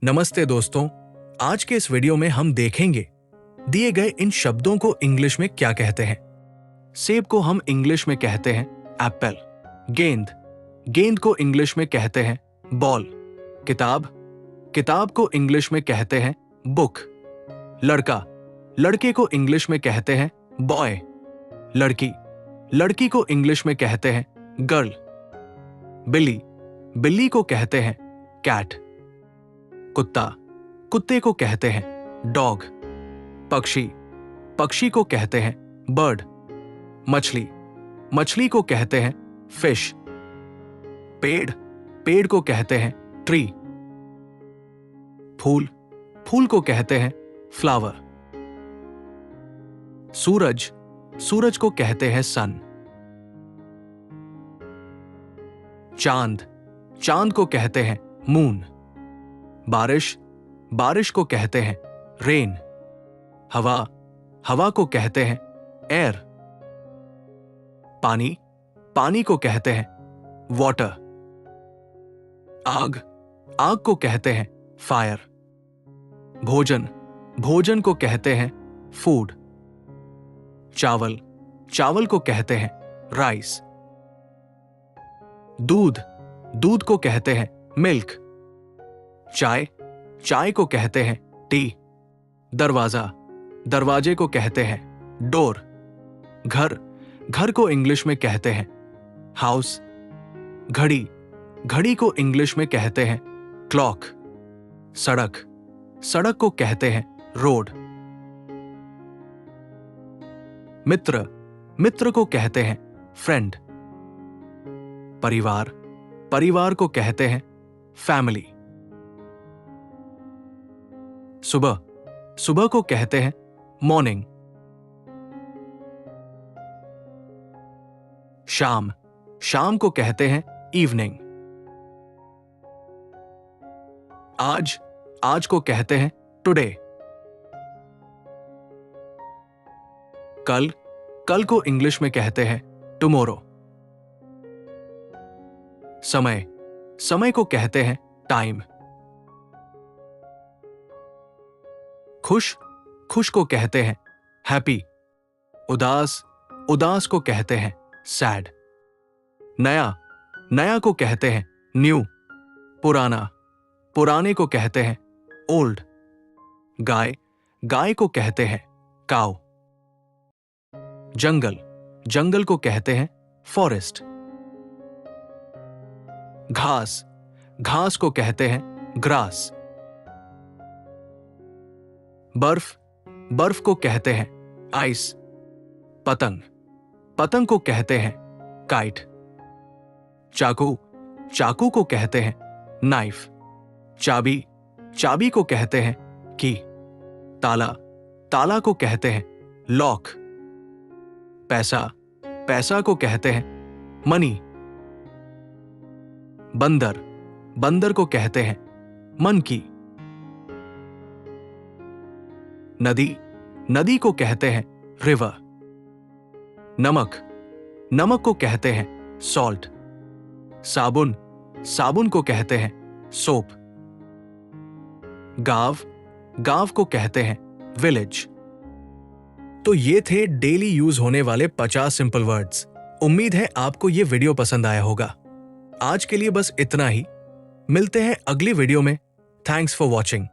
नमस्ते दोस्तों, आज के इस वीडियो में हम देखेंगे दिए गए इन शब्दों को इंग्लिश में क्या कहते हैं। सेब को हम इंग्लिश में कहते हैं एप्पल। गेंद, गेंद को इंग्लिश में कहते हैं बॉल। किताब, किताब को इंग्लिश में कहते हैं बुक। लड़का, लड़के को इंग्लिश में कहते हैं बॉय। लड़की, लड़की को इंग्लिश में कहते हैं गर्ल। बिल्ली, बिल्ली को कहते हैं कैट। कुत्ता, कुत्ते को कहते हैं डॉग। पक्षी, पक्षी को कहते हैं बर्ड। मछली, मछली को कहते हैं फिश। पेड़, पेड़ को कहते हैं ट्री। फूल, फूल को कहते हैं फ्लावर। सूरज, सूरज को कहते हैं सन। चांद, चांद को कहते हैं मून। बारिश, बारिश को कहते हैं रेन। हवा, हवा को कहते हैं एयर। पानी, पानी को कहते हैं वाटर। आग, आग को कहते हैं फायर। भोजन, भोजन को कहते हैं फूड। चावल, चावल को कहते हैं राइस। दूध, दूध को कहते हैं मिल्क। चाय, चाय को कहते हैं टी। दरवाजा, दरवाजे को कहते हैं डोर। घर, घर को इंग्लिश में कहते हैं हाउस। घड़ी, घड़ी को इंग्लिश में कहते हैं क्लॉक। सड़क, सड़क को कहते हैं रोड। मित्र, मित्र को कहते हैं फ्रेंड। परिवार, परिवार को कहते हैं फैमिली। सुबह, सुबह को कहते हैं मॉर्निंग। शाम, शाम को कहते हैं इवनिंग। आज, आज को कहते हैं टुडे। कल, कल को इंग्लिश में कहते हैं टुमारो। समय, समय को कहते हैं टाइम। खुश, खुश को कहते हैं हैप्पी। उदास, उदास को कहते हैं सैड। नया, नया को कहते हैं न्यू। पुराना, पुराने को कहते हैं ओल्ड। गाय, गाय को कहते हैं काऊ। जंगल, जंगल को कहते हैं फॉरेस्ट। घास, घास को कहते हैं ग्रास। बर्फ, बर्फ को कहते हैं आइस। पतंग, पतंग को कहते हैं काइट। चाकू, चाकू को कहते हैं नाइफ। चाबी, चाबी को कहते हैं की। ताला, ताला को कहते हैं लॉक। पैसा, पैसा को कहते हैं मनी। बंदर, बंदर को कहते हैं मंकी। नदी, नदी को कहते हैं रिवर। नमक, नमक को कहते हैं सॉल्ट। साबुन, साबुन को कहते हैं सोप। गांव, गांव को कहते हैं विलेज। तो ये थे डेली यूज होने वाले 50 सिंपल वर्ड्स। उम्मीद है आपको ये वीडियो पसंद आया होगा। आज के लिए बस इतना ही। मिलते हैं अगली वीडियो में। Thanks for watching.